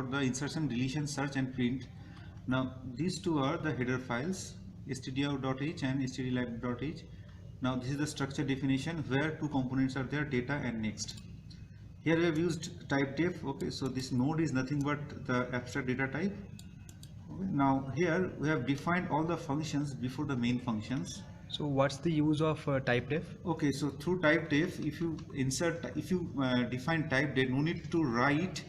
the insertion, deletion, search and print. Now these two are the header files, stdio.h and stdlib.h. Now this is the structure definition where two components are there, data and next. Here we have used type def. Okay, so this node is nothing but the abstract data type. Okay, now here we have defined all the functions before the main functions. So what's the use of type def? Okay, so through type def, if you define type def, no need to write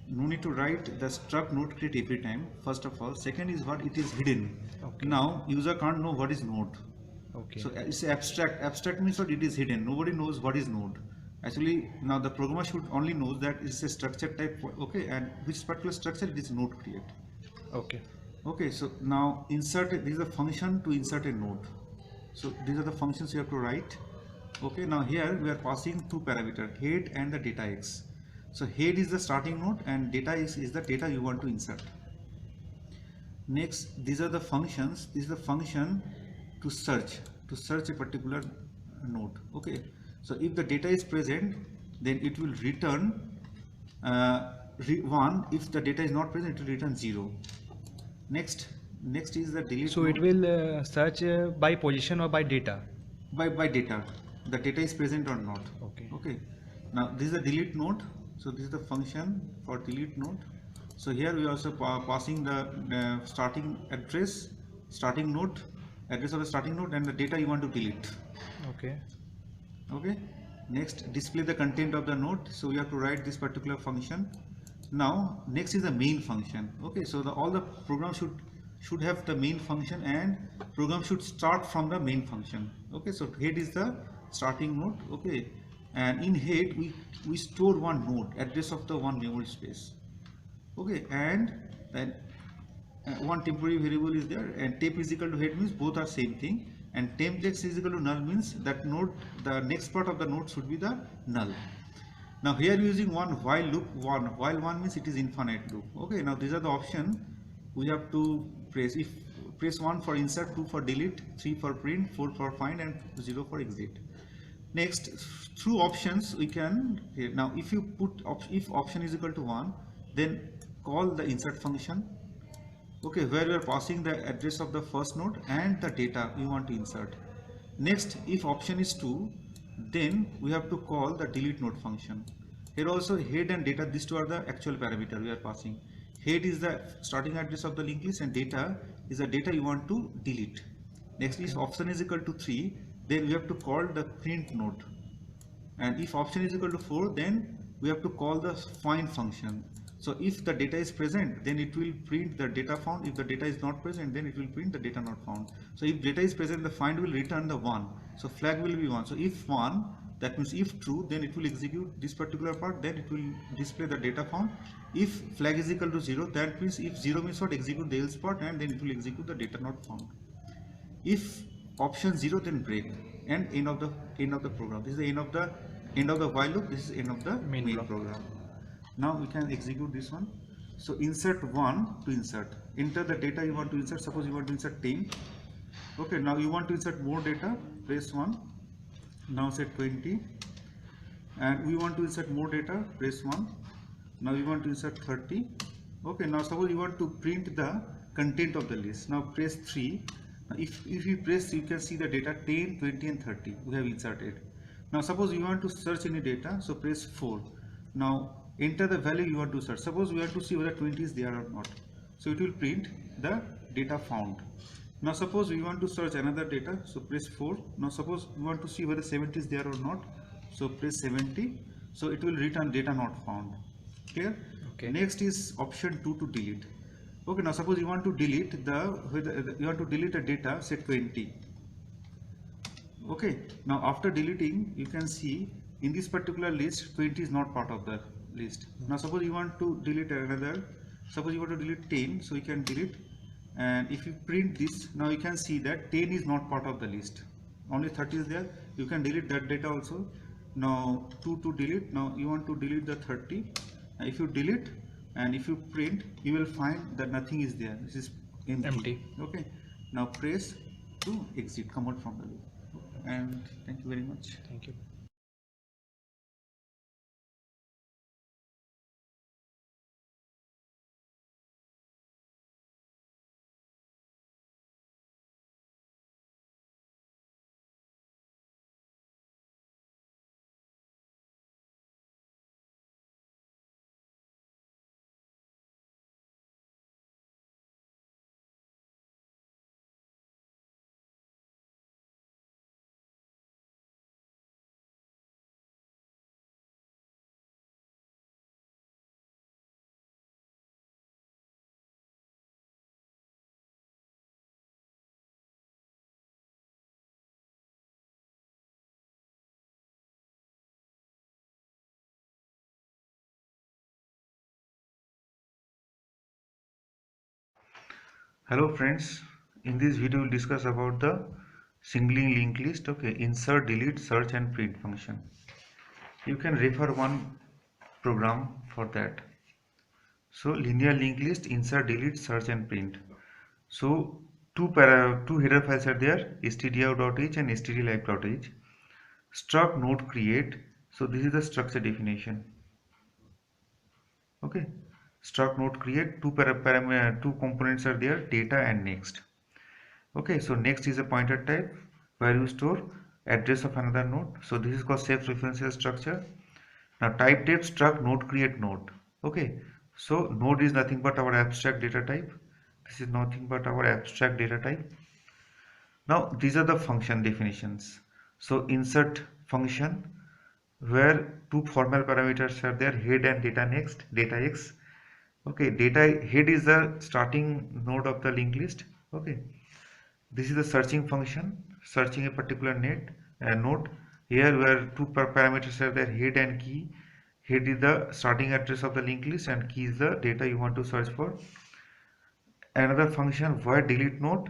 the struct node create every time. First of all, second is what it is hidden. Okay. Now user can't know what is node. Okay. So it's abstract. Abstract means what? It is hidden. Nobody knows what is node. Actually, now the programmer should only know that it's a structure type. Okay, and which particular structure it is node create. Okay. Okay, so now insert. This is a function to insert a node. So these are the functions you have to write. Okay, now here we are passing two parameters, head and the data x. So head is the starting node and data x is the data you want to insert. Next, these are the functions. This is the function to search a particular node. Okay, so if the data is present, then it will return 1. If the data is not present, it will return 0. Next is the delete. So node. it will search by position or by data? By data. The data is present or not. Okay. Okay. Now this is the delete node. So this is the function for delete node. So here we are also passing the starting address, starting node, address of the starting node and the data you want to delete. Okay. Okay. Next, display the content of the node. So we have to write this particular function. Now next is the main function. Okay. So all the program should have the main function and program should start from the main function. Okay, so head is the starting node. Okay, and in head we store one node, address of the one memory space. Okay, and then one temporary variable is there, and temp is equal to head means both are same thing, and temp x is equal to null means that node, the next part of the node should be the null. Now here using one while loop, while one means it is infinite loop. Okay, now these are the options we have to press. If press 1 for insert, 2 for delete, 3 for print, 4 for find and 0 for exit. Next, through options we can, now if you put if option is equal to 1, then call the insert function. Okay, where we are passing the address of the first node and the data we want to insert. Next, if option is 2, then we have to call the delete node function. Here also head and data, these two are the actual parameter we are passing. Head is the starting address of the linked list and data is the data you want to delete. Next is option is equal to 3, then we have to call the print node. And if option is equal to 4, then we have to call the find function. So if the data is present, then it will print the data found. If the data is not present, then it will print the data not found. So if data is present, the find will return the 1. So flag will be 1. So if 1, that means if true, then it will execute this particular part, then it will display the data found. If flag is equal to 0, that means if 0 means what, execute the else part and then it will execute the data not found. If option 0, then break and end of the program. This is the end of the while loop. This is end of the main program. Now we can execute this one. So insert 1 to insert. Enter the data you want to insert. Suppose you want to insert 10. Okay, now you want to insert more data. Press 1. Now set 20. And we want to insert more data. Press 1. Now we want to insert 30. Okay, now suppose you want to print the content of the list. Now press 3. Now if you press, you can see the data 10, 20 and 30 we have inserted. Now suppose you want to search any data, so press 4. Now enter the value you want to search. Suppose we want to see whether 20 is there or not. So it will print the data found. Now suppose we want to search another data, so press 4. Now suppose we want to see whether 70 is there or not, so press 70. So it will return data not found. Clear? Okay. Next is option 2 to delete. Okay, now suppose you want to delete a data, say 20. Okay, now after deleting, you can see in this particular list 20 is not part of the list. Now suppose you want to delete another, suppose you want to delete 10, so you can delete, and if you print this, now you can see that 10 is not part of the list, only 30 is there. You can delete that data also. Now 2 to delete. Now you want to delete the 30. If you delete and if you print, you will find that nothing is there. This is empty. Okay, now press to exit, come out from the loop. And thank you very much. Thank you. Hello friends, in this video we'll discuss about the singling linked list. Okay, insert, delete, search and print function. You can refer one program for that. So linear linked list, insert, delete, search and print. So two header files are there, stdio.h and stdlib.h. Struct node create. So this is the structure definition. Okay, struct node create, two components are there, data and next. Okay, so next is a pointer type where you store address of another node. So this is called self-referential structure. Now type struct node create node. Okay, so node is nothing but our abstract data type. This is nothing but our abstract data type. Now these are the function definitions. So insert function where two formal parameters are there, head and data next, data x. Okay, data head is the starting node of the linked list. Okay, this is the searching function, searching a particular node. Here where two parameters are there, head and key. Head is the starting address of the linked list and key is the data you want to search for. Another function void delete node.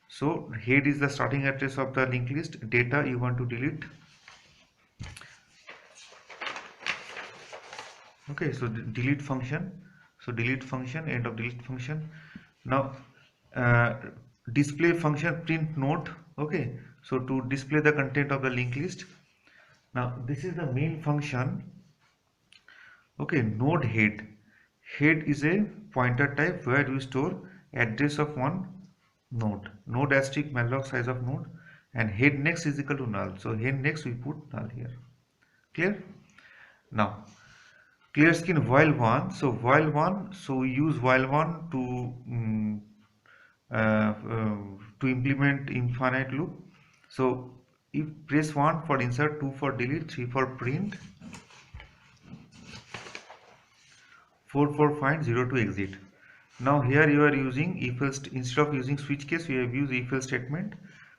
So head is the starting address of the linked list, data you want to delete. Okay, so delete function. So delete function, end of delete function. Now display function print node. Okay, so to display the content of the linked list. Now this is the main function. Okay, node head. Head is a pointer type where you store address of one node. Node asterisk malloc size of node, and head next is equal to null. So head next we put null here. Clear? Now clear skin while one. So while one. So we use while one to implement infinite loop. So if press 1 for insert, 2 for delete, 3 for print, 4 for find, 0 to exit. Now here you are using if else, instead of using switch case we have used if else statement.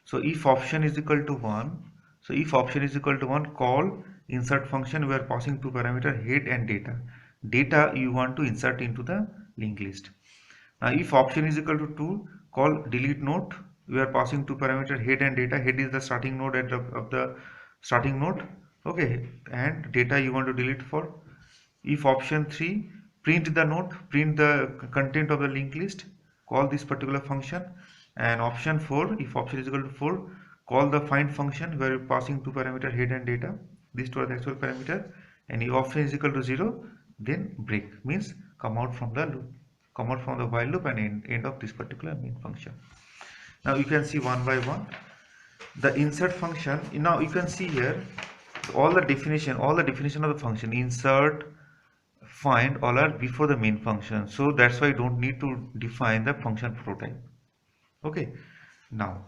So if option is equal to 1, so if option is equal to 1, call insert function. We are passing two parameters, head and data. Data you want to insert into the linked list. Now if option is equal to 2, call delete node. We are passing two parameters, head and data. Head is the starting node of the starting node. Okay, and data you want to delete for. If option 3, print the node, print the content of the linked list, call this particular function. And option 4, if option is equal to 4, call the find function where you're passing two parameters, head and data. These two are the actual parameter. And if option is equal to 0, then break, means come out from the loop, come out from the while loop and end of this particular main function. Now you can see one by one the insert function. Now you can see here all the definition of the function, insert, find, all are before the main function. So that's why you don't need to define the function prototype. Okay, now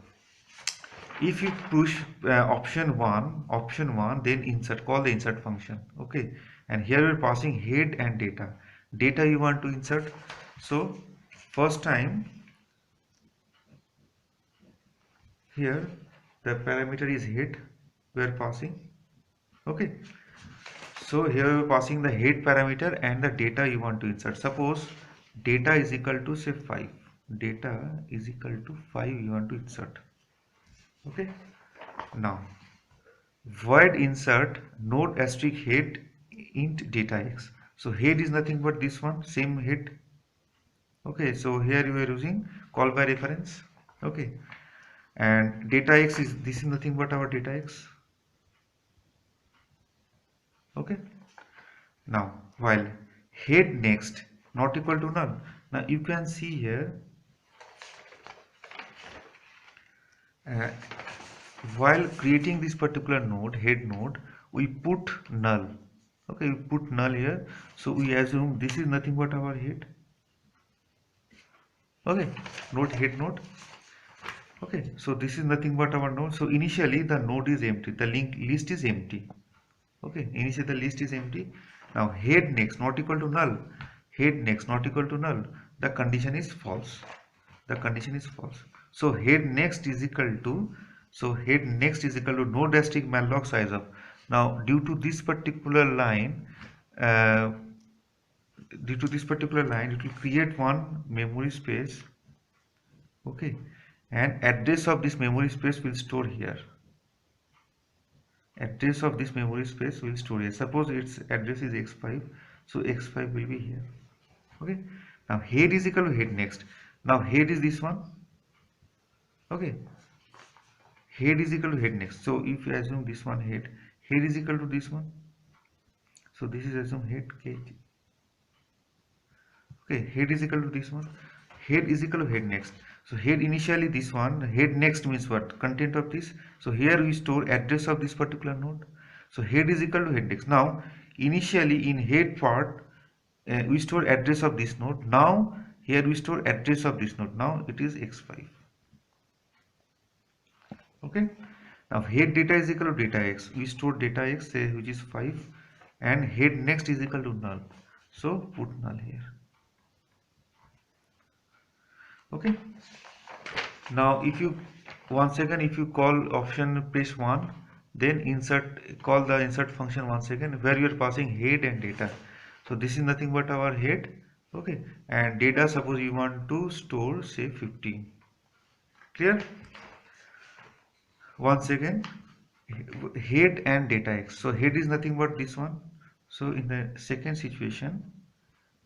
if you push option 1, then insert, call the insert function. Okay, and here we're passing head and data you want to insert. So first time here the parameter is head we are passing. Okay, so here we are passing the head parameter and the data you want to insert. Suppose data is equal to say 5, data is equal to 5 you want to insert. Okay, now void insert node asterisk head int data x. So head is nothing but this one, same head. Okay, so here you are using call by reference. Okay, and data x is, this is nothing but our data x. Okay, now while head next not equal to null. Now you can see here while creating this particular node, head node, we put null. Okay, we put null here. So we assume this is nothing but our head. Okay, node head node. Okay, so this is nothing but our node. So initially the node is empty, the linked list is empty. Okay, initially the list is empty. Now head next not equal to null, head next not equal to null, the condition is false. The condition is false. So head next is equal to, node asterisk malloc size of. Now due to this particular line, it will create one memory space. Okay, and address of this memory space will store here. Address of this memory space will store here. Suppose its address is x5, so x5 will be here. Okay, now head is equal to head next. Now head is this one. Okay, head is equal to head next. So if you assume this one head is equal to this one. So this is assume head k. Okay, head is equal to this one. Head is equal to head next. So head initially this one, head next means what? Content of this. So here we store address of this particular node. So head is equal to head next. Now initially in head part we store address of this node. Now here we store address of this node. Now it is x5. Okay. Now head data is equal to data x. We store data x which is 5 and head next is equal to null. So put null here. Okay, now if you once again if you call option press 1, then call the insert function once again where you are passing head and data. So this is nothing but our head. Okay, and data, suppose you want to store say 15. Clear? Once again head and data x. So head is nothing but this one. So in the second situation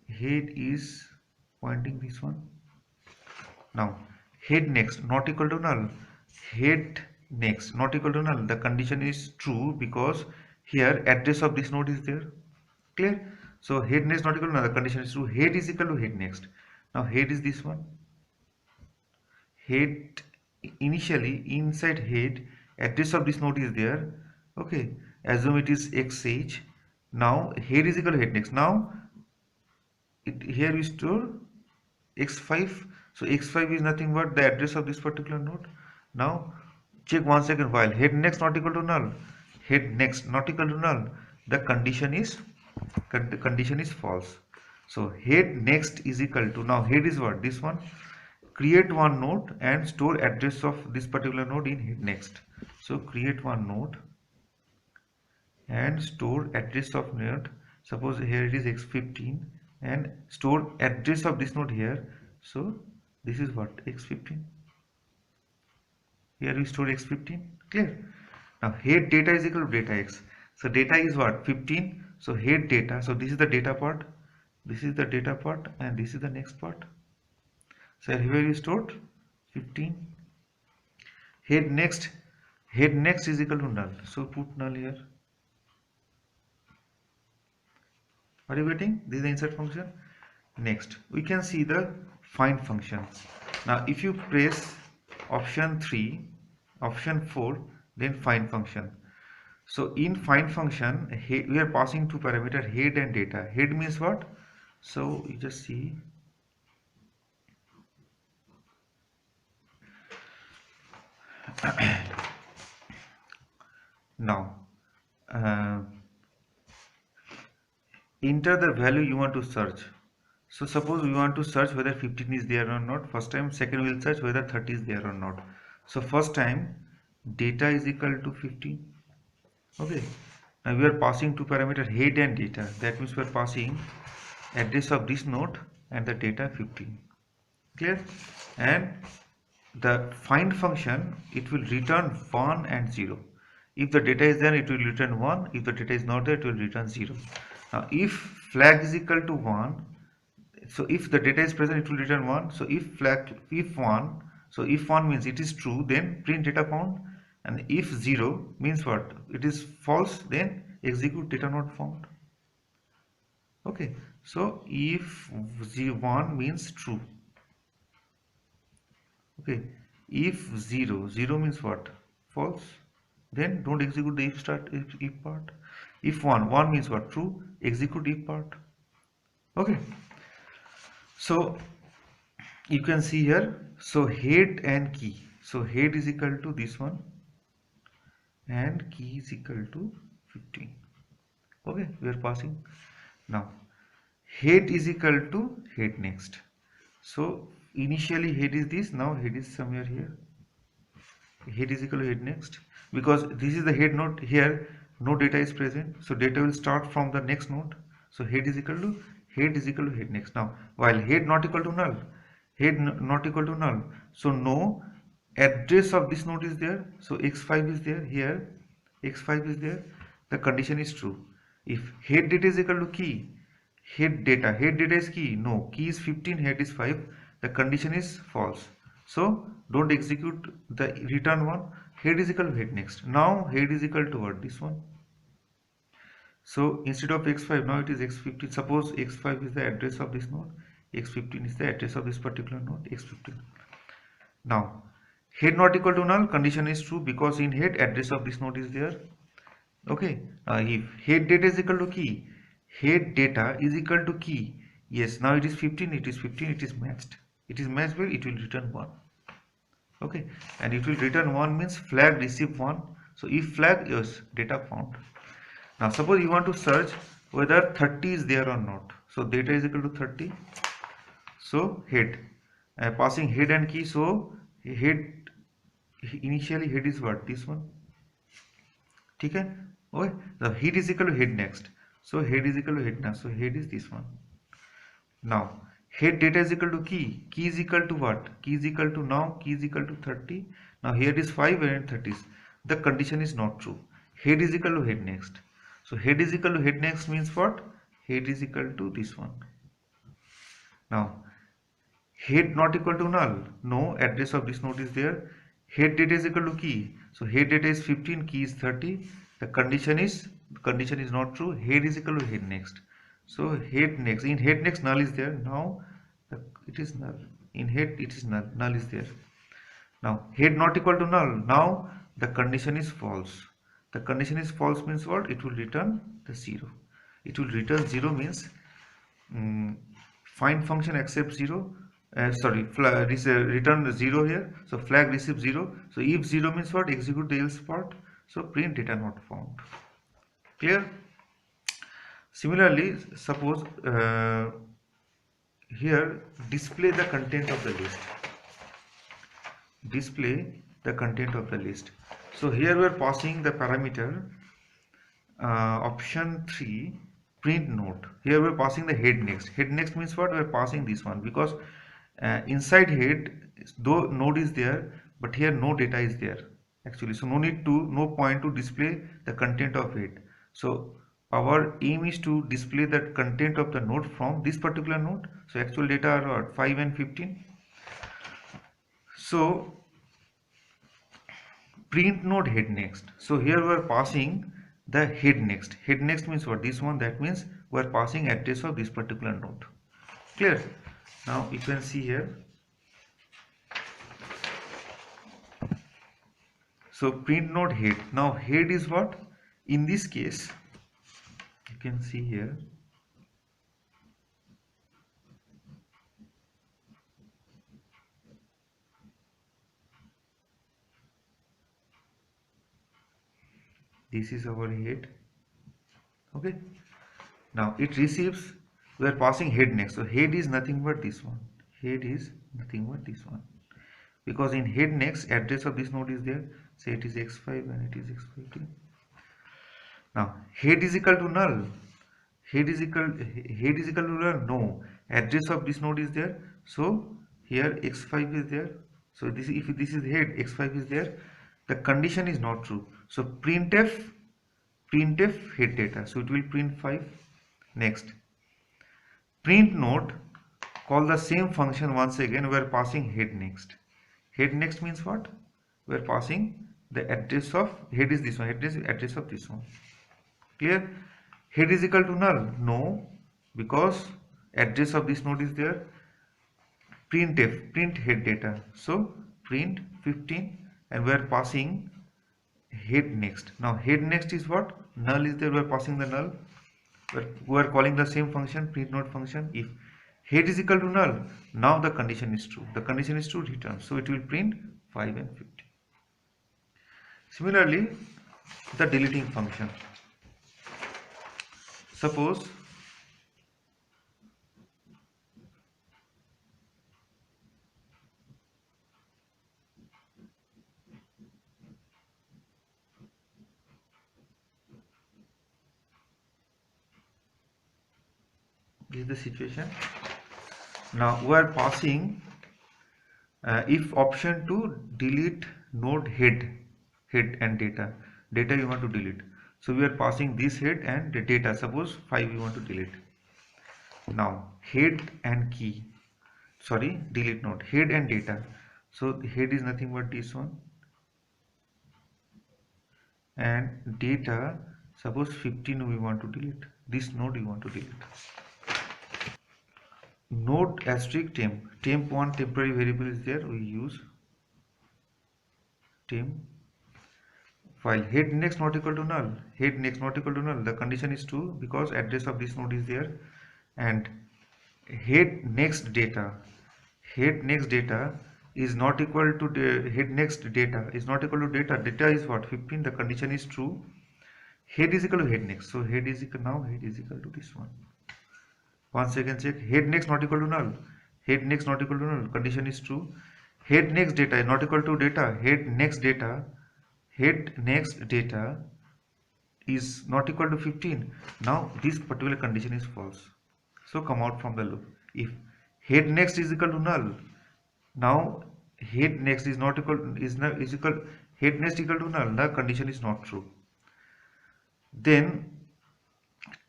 head is pointing this one. Now head next not equal to null. Head next not equal to null. The condition is true because here address of this node is there. Clear? So head next not equal to null. The condition is true. Head is equal to head next. Now head is this one. Head initially inside head address of this node is there. Okay, assume it is xh. Now head is equal to head next. Now here we store x5. So x5 is nothing but the address of this particular node. Now check once again, while head next not equal to null, head next not equal to null, the condition is false. So head next is equal to, now head is what? This one. Create one node and store address of this particular node in head next. So create one node and store address of node. Suppose here it is x15 and store address of this node here. So this is what? X15. Here we store x15. Clear? Now head data is equal to data x. So data is what? 15. So head data. So this is the data part. This is the data part and this is the next part. So here we stored 15. Head next is equal to null. So put null here. Are you getting? This is the insert function. Next we can see the find function. Now if you press option 3, option 4, then find function. So in find function we are passing two parameters, head and data. Head means what? So you just see now enter the value you want to search. So suppose we want to search whether 15 is there or not. First time. Second we will search whether 30 is there or not. So first time data is equal to 15. Okay, now we are passing two parameters, head and data. That means we are passing address of this node and the data 15. Clear? And the find function, it will return 1 and 0. If the data is there, it will return 1. If the data is not there, it will return 0. Now if flag is equal to 1, so if the data is present, it will return 1. So if 1, so if 1 means it is true, then print data found, and if 0 means what? It is false, then execute data not found. Okay, so if 1 means true. Okay, if 0 means what? False, then don't execute the if part. If 1 means what? True, execute if part. Okay, so you can see here, so head and key. So head is equal to this one and key is equal to 15. Okay, we are passing. Now head is equal to head next. So initially head is this, now head is somewhere here. Head is equal to head next, because this is the head node. Here no data is present, so data will start from the next node. So head is equal to head next. Now while head not equal to null, head not equal to null, so no address of this node is there, so x5 is there here, x5 is there, the condition is true. If head data is equal to key, head data is key, no, key is 15, head is 5, the condition is false, so don't execute the return one. Head is equal to head next. Now head is equal to what? This one. So instead of x5, now it is x15. Suppose x5 is the address of this node, x15 is the address of this particular node, x15. Now head not equal to null, condition is true because in head address of this node is there. Okay, if head data is equal to key, head data is equal to key, yes, now it is 15, it is 15, it is matched. It is matched where it will return 1. Okay, and it will return 1 means flag receive 1. So if flag, yes, data found. Now suppose you want to search whether 30 is there or not. So data is equal to 30. So head, passing head and key. So head, initially head is what? This one. Okay. Okay. The head is equal to head next. So head is equal to head next. So head is this one. Now head data is equal to key. Key is equal to what? Key is equal to, now key is equal to 30. Now here is 5 and 30. The condition is not true. Head is equal to head next. So head is equal to head next means what? Head is equal to this one. Now head not equal to null. No address of this node is there. Head data is equal to key. So head data is 15, key is 30. The condition is not true. Head is equal to head next. So head next, in head next null is there. Now it is null. In head it is null. Null is there. Now head not equal to null. Now the condition is false. The condition is false means what? It will return the 0. It will return 0 means find function accept 0. Return 0 here. So flag receive 0. So if 0 means what? Execute the else part. So print data not found. Clear? Similarly, suppose here display the content of the list. Display the content of the list. So here we are passing the parameter option 3 print node. Here we are passing the head next. Head next means what? We are passing this one because inside head though node is there, but here no data is there actually. So no point to display the content of head. So our aim is to display the content of the node from this particular node. So actual data are what? 5 and 15. So print node head next. So here we are passing the head next. Head next means what? This one. That means we are passing address of this particular node. Clear? Now you can see here. So print node head. Now head is what? In this case, you can see here. This is our head. Okay. Now it receives, we are passing head next. So head is nothing but this one. Head is nothing but this one. Because in head next, address of this node is there. Say it is x5 and it is x15. Now head is equal to null. Head is equal to null. No. Address of this node is there. So here x5 is there. So this, if this is head, x5 is there. The condition is not true. So printf head data. So it will print 5. Next, print node, call the same function once again. We are passing head next. Head next means what? We are passing the address of head is this one. Address of this one. Clear? Head is equal to null. No, because address of this node is there. Printf, print head data. So print 15. And we are passing head next. Now head next is what? Null is there. We are passing the null. We are calling the same function, print node function. If head is equal to null, now the condition is true. The condition is true, return. So it will print 5 and 50. Similarly, the deleting function. Suppose this is the situation. Now we are passing If option 2, delete node head and data you want to delete. So we are passing this head and the data, suppose 5 you want to delete. Now head and key, sorry, delete node head and data. So the head is nothing but this one, and data, suppose 15 we want to delete, this node you want to delete. Node asterisk temp1 temporary variable is there, we use temp. While head next not equal to null, head next not equal to null, the condition is true because address of this node is there. And head next data is not equal to the head next data is not equal to data is what, 15, the condition is true. Head is equal to head next, so head is equal, now head is equal to this one. Once again check, head next not equal to null, head next not equal to null, condition is true. Head next data is not equal to data, head next data is not equal to 15. Now this particular condition is false, so come out from the loop. If head next is equal to null, now head next is not equal is equal head next equal to null, the condition is not true. Then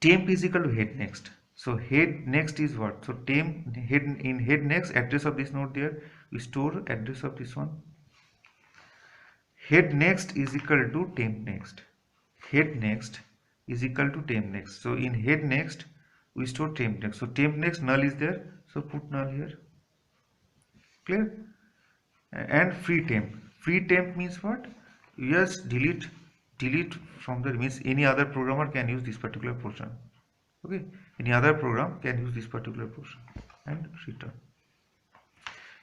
temp is equal to head next, so head next is what, so temp head in head next, address of this node there, we store address of this one. Head next is equal to temp next, head next is equal to temp next, so in head next we store temp next, so temp next null is there, so put null here. Clear? And free temp means what, you just delete from the, means any other programmer can use this particular portion. Okay, any other program can use this particular portion, and return.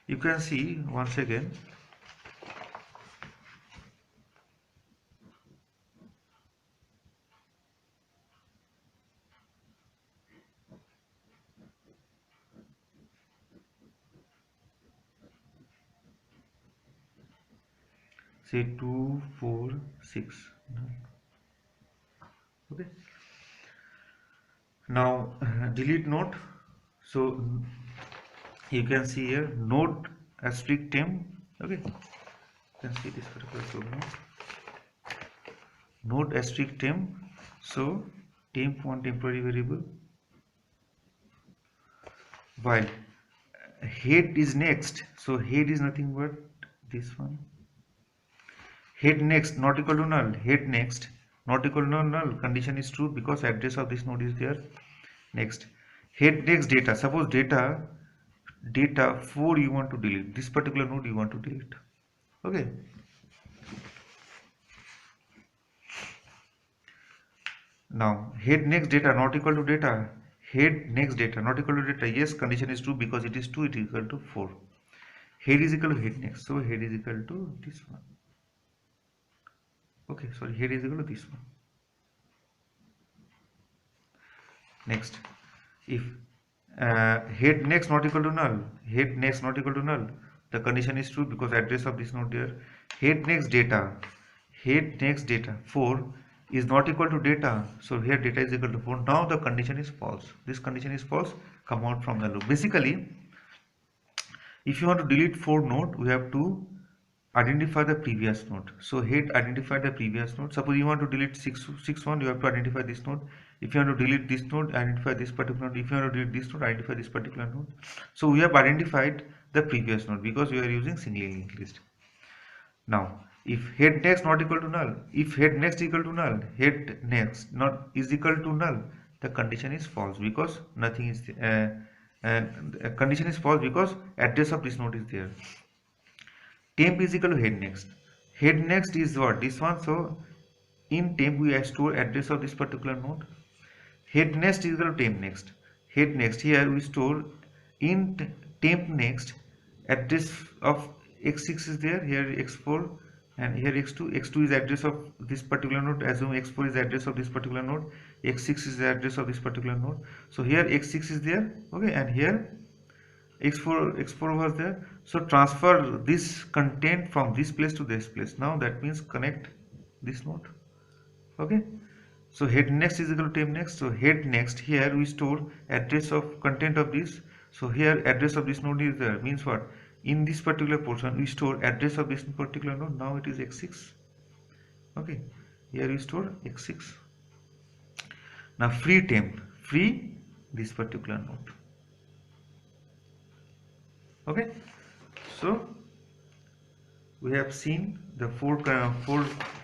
You can see once again, say 2 4 6 9. Okay, now delete node, so you can see here node asterisk temp. Okay, you can see this particular program, node asterisk temp, so temp1 temporary variable, while head is next, so head is nothing but this one. Head next not equal to null, head next not equal to null, condition is true because address of this node is there. Next, head next data, suppose data 4 you want to delete, this particular node you want to delete. Okay, now head next data not equal to data, head next data not equal to data, yes, condition is true because it is 2, it is equal to 4. Head is equal to head next, so head is equal to this one. Okay, sorry, head is equal to this one. Next, if head next not equal to null, head next not equal to null, the condition is true because address of this node there. Head next data 4 is not equal to data, so here data is equal to 4. Now the condition is false, this condition is false, come out from the loop. Basically, if you want to delete 4 node, we have to identify the previous node. So head identify the previous node. Suppose you want to delete 6 1, you have to identify this node. If you want to delete this node, identify this particular node. If you want to delete this node, identify this particular node. So we have identified the previous node because we are using singly linked list. Now if head next not equal to null, if head next equal to null, head next not is equal to null, the condition is false because nothing is condition is false because address of this node is there. Temp is equal to head next. Head next is what, this one, so in temp we store address of this particular node. Head next is equal to temp next. Head next, here we store in temp next address of x6 is there, here x4 and here x2. x2 is address of this particular node, assume x4 is the address of this particular node, x6 is the address of this particular node. So here x6 is there, okay, and here x4 was there. So transfer this content from this place to this place. Now that means connect this node. Okay, so head next is equal to temp next. So head next, here we store address of content of this. So here address of this node is there, means what, in this particular portion we store address of this particular node. Now it is x6. Okay, here we store x6. Now free temp, free this particular node. Okay, so we have seen the four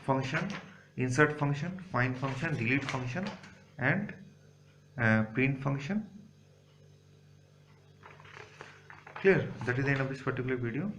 function: insert function, find function, delete function, and print function. Clear? That is the end of this particular video.